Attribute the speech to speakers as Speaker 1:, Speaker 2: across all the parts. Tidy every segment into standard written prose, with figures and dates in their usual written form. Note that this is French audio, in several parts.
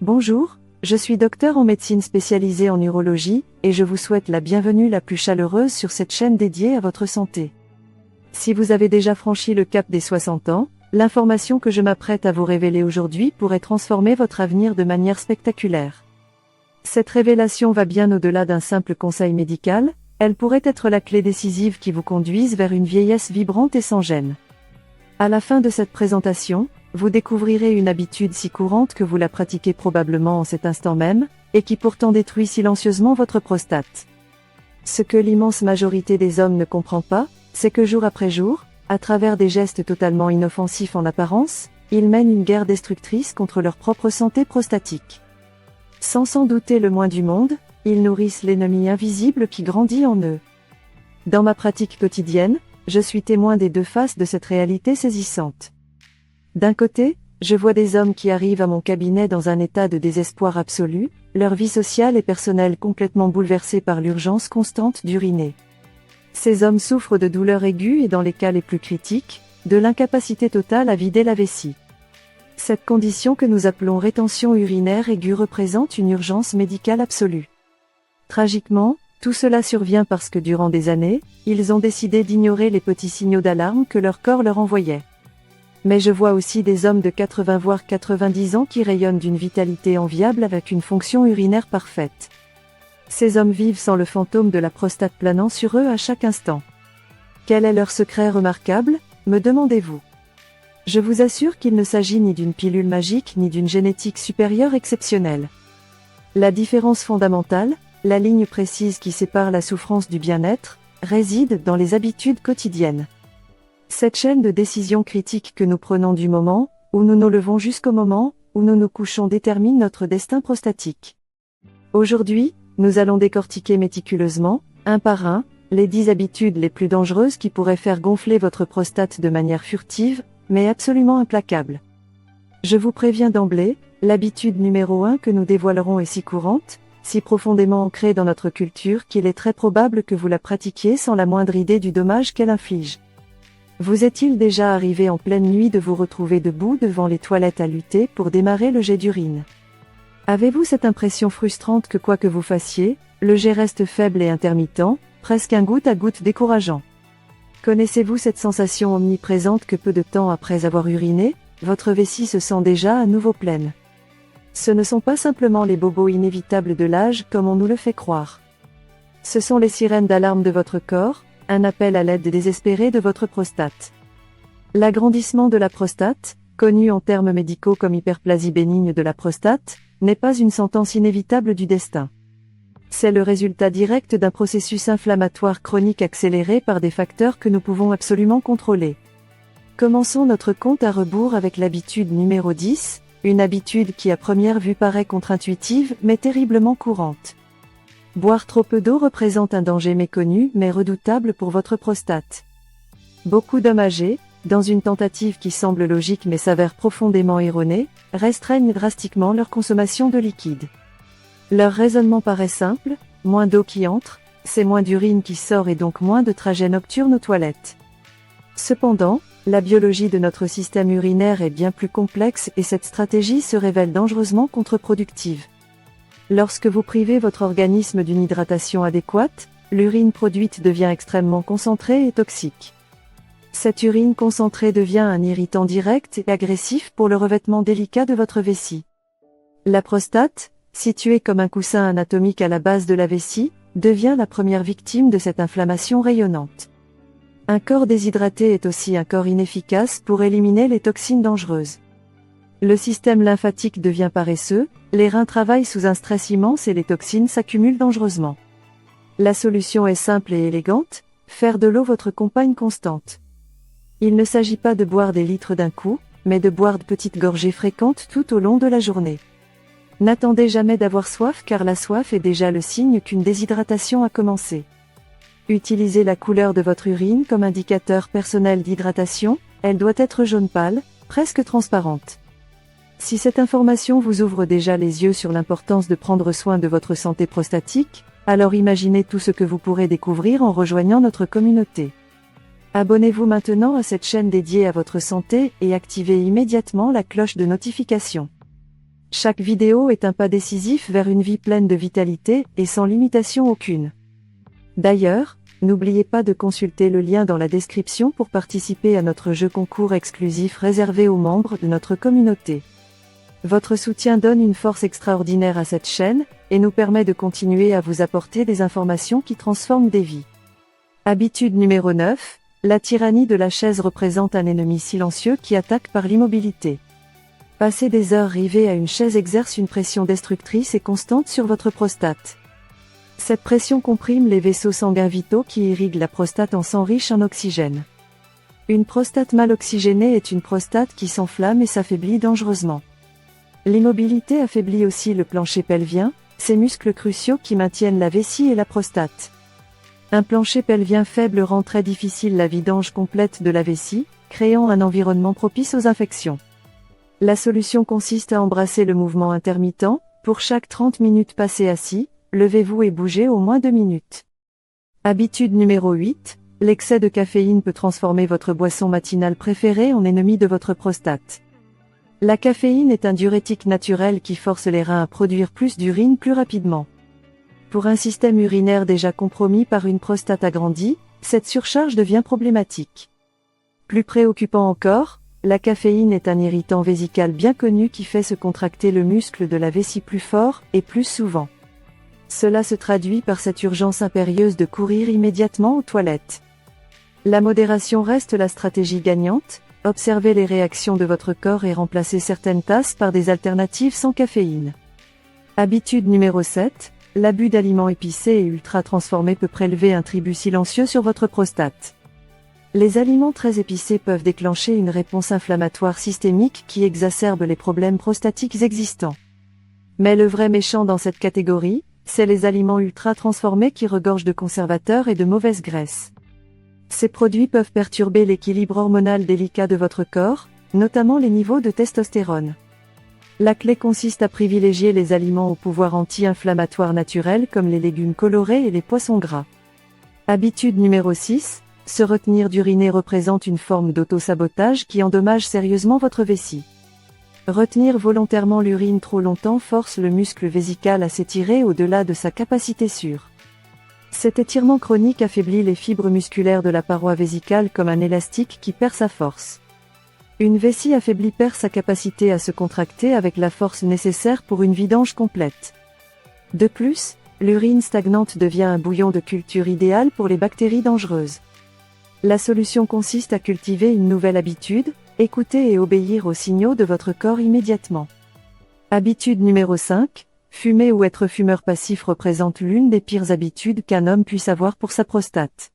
Speaker 1: Bonjour, je suis docteur en médecine spécialisée en urologie, et je vous souhaite la bienvenue la plus chaleureuse sur cette chaîne dédiée à votre santé. Si vous avez déjà franchi le cap des 60 ans, l'information que je m'apprête à vous révéler aujourd'hui pourrait transformer votre avenir de manière spectaculaire. Cette révélation va bien au-delà d'un simple conseil médical, elle pourrait être la clé décisive qui vous conduise vers une vieillesse vibrante et sans gêne. À la fin de cette présentation, vous découvrirez une habitude si courante que vous la pratiquez probablement en cet instant même, et qui pourtant détruit silencieusement votre prostate. Ce que l'immense majorité des hommes ne comprend pas, c'est que jour après jour, à travers des gestes totalement inoffensifs en apparence, ils mènent une guerre destructrice contre leur propre santé prostatique. Sans s'en douter le moins du monde, ils nourrissent l'ennemi invisible qui grandit en eux. Dans ma pratique quotidienne, je suis témoin des deux faces de cette réalité saisissante. D'un côté, je vois des hommes qui arrivent à mon cabinet dans un état de désespoir absolu, leur vie sociale et personnelle complètement bouleversée par l'urgence constante d'uriner. Ces hommes souffrent de douleurs aiguës et dans les cas les plus critiques, de l'incapacité totale à vider la vessie. Cette condition que nous appelons rétention urinaire aiguë représente une urgence médicale absolue. Tragiquement, tout cela survient parce que durant des années, ils ont décidé d'ignorer les petits signaux d'alarme que leur corps leur envoyait. Mais je vois aussi des hommes de 80 voire 90 ans qui rayonnent d'une vitalité enviable avec une fonction urinaire parfaite. Ces hommes vivent sans le fantôme de la prostate planant sur eux à chaque instant. Quel est leur secret remarquable, me demandez-vous? Je vous assure qu'il ne s'agit ni d'une pilule magique ni d'une génétique supérieure exceptionnelle. La différence fondamentale, la ligne précise qui sépare la souffrance du bien-être, réside dans les habitudes quotidiennes. Cette chaîne de décision critique que nous prenons du moment où nous nous levons jusqu'au moment où nous nous couchons détermine notre destin prostatique. Aujourd'hui, nous allons décortiquer méticuleusement, un par un, les 10 habitudes les plus dangereuses qui pourraient faire gonfler votre prostate de manière furtive, mais absolument implacable. Je vous préviens d'emblée, l'habitude numéro 1 que nous dévoilerons est si courante, si profondément ancrée dans notre culture qu'il est très probable que vous la pratiquiez sans la moindre idée du dommage qu'elle inflige. Vous est-il déjà arrivé en pleine nuit de vous retrouver debout devant les toilettes à lutter pour démarrer le jet d'urine? Avez-vous cette impression frustrante que quoi que vous fassiez, le jet reste faible et intermittent, presque un goutte à goutte décourageant? Connaissez-vous cette sensation omniprésente que peu de temps après avoir uriné, votre vessie se sent déjà à nouveau pleine? Ce ne sont pas simplement les bobos inévitables de l'âge comme on nous le fait croire. Ce sont les sirènes d'alarme de votre corps, un appel à l'aide désespérée de votre prostate. L'agrandissement de la prostate, connu en termes médicaux comme hyperplasie bénigne de la prostate, n'est pas une sentence inévitable du destin. C'est le résultat direct d'un processus inflammatoire chronique accéléré par des facteurs que nous pouvons absolument contrôler. Commençons notre compte à rebours avec l'habitude numéro 10, une habitude qui à première vue paraît contre-intuitive mais terriblement courante. Boire trop peu d'eau représente un danger méconnu mais redoutable pour votre prostate. Beaucoup d'hommes âgés, dans une tentative qui semble logique mais s'avère profondément erronée, restreignent drastiquement leur consommation de liquide. Leur raisonnement paraît simple, moins d'eau qui entre, c'est moins d'urine qui sort et donc moins de trajets nocturnes aux toilettes. Cependant, la biologie de notre système urinaire est bien plus complexe et cette stratégie se révèle dangereusement contre-productive. Lorsque vous privez votre organisme d'une hydratation adéquate, l'urine produite devient extrêmement concentrée et toxique. Cette urine concentrée devient un irritant direct et agressif pour le revêtement délicat de votre vessie. La prostate, située comme un coussin anatomique à la base de la vessie, devient la première victime de cette inflammation rayonnante. Un corps déshydraté est aussi un corps inefficace pour éliminer les toxines dangereuses. Le système lymphatique devient paresseux, les reins travaillent sous un stress immense et les toxines s'accumulent dangereusement. La solution est simple et élégante, faire de l'eau votre compagne constante. Il ne s'agit pas de boire des litres d'un coup, mais de boire de petites gorgées fréquentes tout au long de la journée. N'attendez jamais d'avoir soif car la soif est déjà le signe qu'une déshydratation a commencé. Utilisez la couleur de votre urine comme indicateur personnel d'hydratation, elle doit être jaune pâle, presque transparente. Si cette information vous ouvre déjà les yeux sur l'importance de prendre soin de votre santé prostatique, alors imaginez tout ce que vous pourrez découvrir en rejoignant notre communauté. Abonnez-vous maintenant à cette chaîne dédiée à votre santé et activez immédiatement la cloche de notification. Chaque vidéo est un pas décisif vers une vie pleine de vitalité et sans limitation aucune. D'ailleurs, n'oubliez pas de consulter le lien dans la description pour participer à notre jeu concours exclusif réservé aux membres de notre communauté. Votre soutien donne une force extraordinaire à cette chaîne, et nous permet de continuer à vous apporter des informations qui transforment des vies. Habitude numéro 9, la tyrannie de la chaise représente un ennemi silencieux qui attaque par l'immobilité. Passer des heures rivées à une chaise exerce une pression destructrice et constante sur votre prostate. Cette pression comprime les vaisseaux sanguins vitaux qui irriguent la prostate en sang riche en oxygène. Une prostate mal oxygénée est une prostate qui s'enflamme et s'affaiblit dangereusement. L'immobilité affaiblit aussi le plancher pelvien, ces muscles cruciaux qui maintiennent la vessie et la prostate. Un plancher pelvien faible rend très difficile la vidange complète de la vessie, créant un environnement propice aux infections. La solution consiste à embrasser le mouvement intermittent, pour chaque 30 minutes passées assis, levez-vous et bougez au moins 2 minutes. Habitude numéro 8, l'excès de caféine peut transformer votre boisson matinale préférée en ennemi de votre prostate. La caféine est un diurétique naturel qui force les reins à produire plus d'urine plus rapidement. Pour un système urinaire déjà compromis par une prostate agrandie, cette surcharge devient problématique. Plus préoccupant encore, la caféine est un irritant vésical bien connu qui fait se contracter le muscle de la vessie plus fort et plus souvent. Cela se traduit par cette urgence impérieuse de courir immédiatement aux toilettes. La modération reste la stratégie gagnante, observez les réactions de votre corps et remplacez certaines tasses par des alternatives sans caféine. Habitude numéro 7, l'abus d'aliments épicés et ultra transformés peut prélever un tribut silencieux sur votre prostate. Les aliments très épicés peuvent déclencher une réponse inflammatoire systémique qui exacerbe les problèmes prostatiques existants. Mais le vrai méchant dans cette catégorie, c'est les aliments ultra transformés qui regorgent de conservateurs et de mauvaises graisses. Ces produits peuvent perturber l'équilibre hormonal délicat de votre corps, notamment les niveaux de testostérone. La clé consiste à privilégier les aliments au pouvoir anti-inflammatoire naturel comme les légumes colorés et les poissons gras. Habitude numéro 6, se retenir d'uriner représente une forme d'auto-sabotage qui endommage sérieusement votre vessie. Retenir volontairement l'urine trop longtemps force le muscle vésical à s'étirer au-delà de sa capacité sûre. Cet étirement chronique affaiblit les fibres musculaires de la paroi vésicale comme un élastique qui perd sa force. Une vessie affaiblie perd sa capacité à se contracter avec la force nécessaire pour une vidange complète. De plus, l'urine stagnante devient un bouillon de culture idéal pour les bactéries dangereuses. La solution consiste à cultiver une nouvelle habitude, écouter et obéir aux signaux de votre corps immédiatement. Habitude numéro 5, fumer ou être fumeur passif représente l'une des pires habitudes qu'un homme puisse avoir pour sa prostate.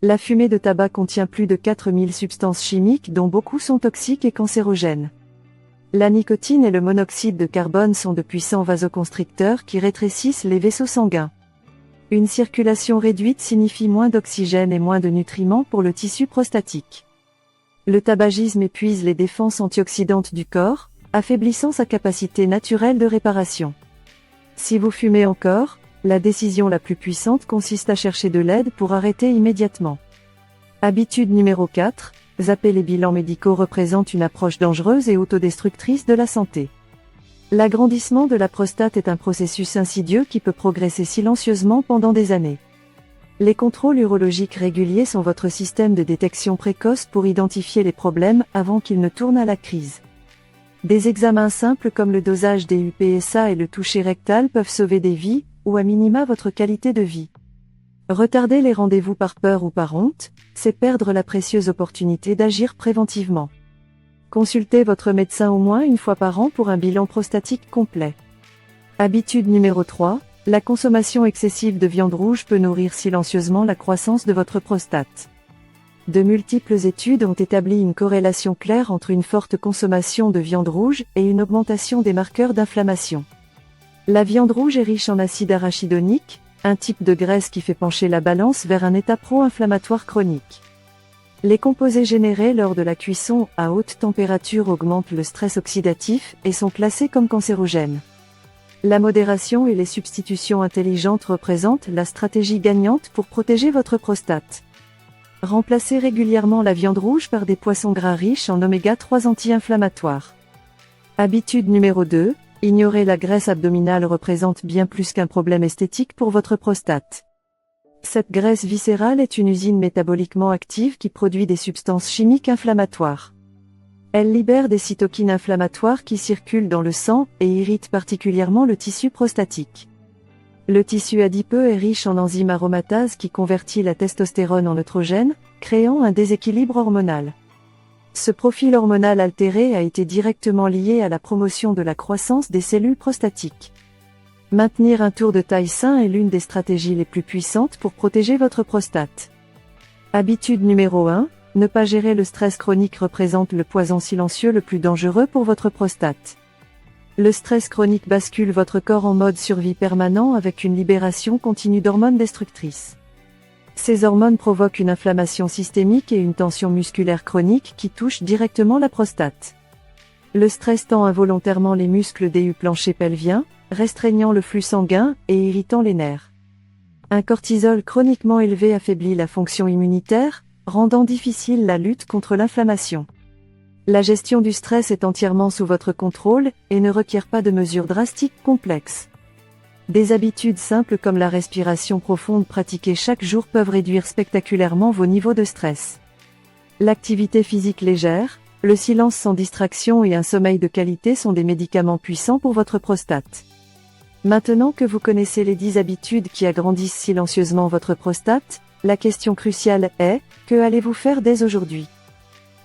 Speaker 1: La fumée de tabac contient plus de 4000 substances chimiques dont beaucoup sont toxiques et cancérogènes. La nicotine et le monoxyde de carbone sont de puissants vasoconstricteurs qui rétrécissent les vaisseaux sanguins. Une circulation réduite signifie moins d'oxygène et moins de nutriments pour le tissu prostatique. Le tabagisme épuise les défenses antioxydantes du corps, affaiblissant sa capacité naturelle de réparation. Si vous fumez encore, la décision la plus puissante consiste à chercher de l'aide pour arrêter immédiatement. Habitude numéro 4, zapper les bilans médicaux représente une approche dangereuse et autodestructrice de la santé. L'agrandissement de la prostate est un processus insidieux qui peut progresser silencieusement pendant des années. Les contrôles urologiques réguliers sont votre système de détection précoce pour identifier les problèmes avant qu'ils ne tournent à la crise. Des examens simples comme le dosage des UPSA et le toucher rectal peuvent sauver des vies, ou à minima votre qualité de vie. Retarder les rendez-vous par peur ou par honte, c'est perdre la précieuse opportunité d'agir préventivement. Consultez votre médecin au moins une fois par an pour un bilan prostatique complet. Habitude numéro 3, la consommation excessive de viande rouge peut nourrir silencieusement la croissance de votre prostate. De multiples études ont établi une corrélation claire entre une forte consommation de viande rouge et une augmentation des marqueurs d'inflammation. La viande rouge est riche en acide arachidonique, un type de graisse qui fait pencher la balance vers un état pro-inflammatoire chronique. Les composés générés lors de la cuisson à haute température augmentent le stress oxydatif et sont classés comme cancérogènes. La modération et les substitutions intelligentes représentent la stratégie gagnante pour protéger votre prostate. Remplacez régulièrement la viande rouge par des poissons gras riches en oméga 3 anti-inflammatoires. Habitude numéro 2, Ignorer la graisse abdominale représente bien plus qu'un problème esthétique pour votre prostate. Cette graisse viscérale est une usine métaboliquement active qui produit des substances chimiques inflammatoires. Elle libère des cytokines inflammatoires qui circulent dans le sang et irritent particulièrement le tissu prostatique. Le tissu adipeux est riche en enzyme aromatase qui convertit la testostérone en œstrogène, créant un déséquilibre hormonal. Ce profil hormonal altéré a été directement lié à la promotion de la croissance des cellules prostatiques. Maintenir un tour de taille sain est l'une des stratégies les plus puissantes pour protéger votre prostate. Habitude numéro 1, ne pas gérer le stress chronique représente le poison silencieux le plus dangereux pour votre prostate. Le stress chronique bascule votre corps en mode survie permanent avec une libération continue d'hormones destructrices. Ces hormones provoquent une inflammation systémique et une tension musculaire chronique qui touche directement la prostate. Le stress tend involontairement les muscles des planchers pelviens, restreignant le flux sanguin et irritant les nerfs. Un cortisol chroniquement élevé affaiblit la fonction immunitaire, rendant difficile la lutte contre l'inflammation. La gestion du stress est entièrement sous votre contrôle et ne requiert pas de mesures drastiques complexes. Des habitudes simples comme la respiration profonde pratiquée chaque jour peuvent réduire spectaculairement vos niveaux de stress. L'activité physique légère, le silence sans distraction et un sommeil de qualité sont des médicaments puissants pour votre prostate. Maintenant que vous connaissez les 10 habitudes qui agrandissent silencieusement votre prostate, la question cruciale est, que allez-vous faire dès aujourd'hui ?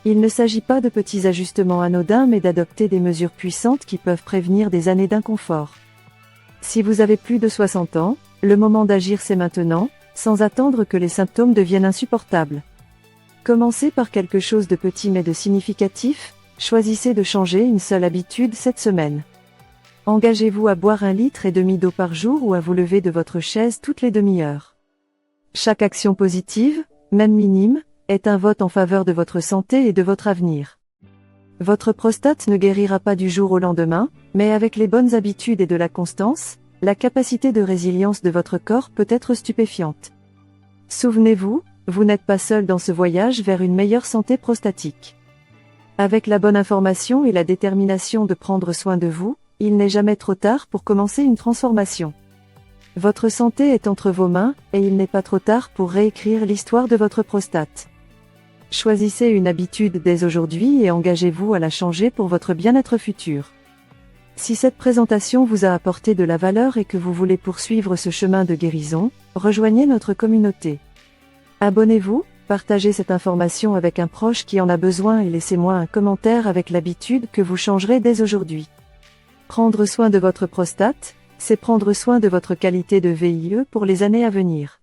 Speaker 1: Il ne s'agit pas de petits ajustements anodins mais d'adopter des mesures puissantes qui peuvent prévenir des années d'inconfort. Si vous avez plus de 60 ans, le moment d'agir c'est maintenant, sans attendre que les symptômes deviennent insupportables. Commencez par quelque chose de petit mais de significatif, choisissez de changer une seule habitude cette semaine. Engagez-vous à boire 1,5 litre d'eau par jour ou à vous lever de votre chaise toutes les demi-heures. Chaque action positive, même minime, est un vote en faveur de votre santé et de votre avenir. Votre prostate ne guérira pas du jour au lendemain, mais avec les bonnes habitudes et de la constance, la capacité de résilience de votre corps peut être stupéfiante. Souvenez-vous, vous n'êtes pas seul dans ce voyage vers une meilleure santé prostatique. Avec la bonne information et la détermination de prendre soin de vous, il n'est jamais trop tard pour commencer une transformation. Votre santé est entre vos mains, et il n'est pas trop tard pour réécrire l'histoire de votre prostate. Choisissez une habitude dès aujourd'hui et engagez-vous à la changer pour votre bien-être futur. Si cette présentation vous a apporté de la valeur et que vous voulez poursuivre ce chemin de guérison, rejoignez notre communauté. Abonnez-vous, partagez cette information avec un proche qui en a besoin et laissez-moi un commentaire avec l'habitude que vous changerez dès aujourd'hui. Prendre soin de votre prostate, c'est prendre soin de votre qualité de vie pour les années à venir.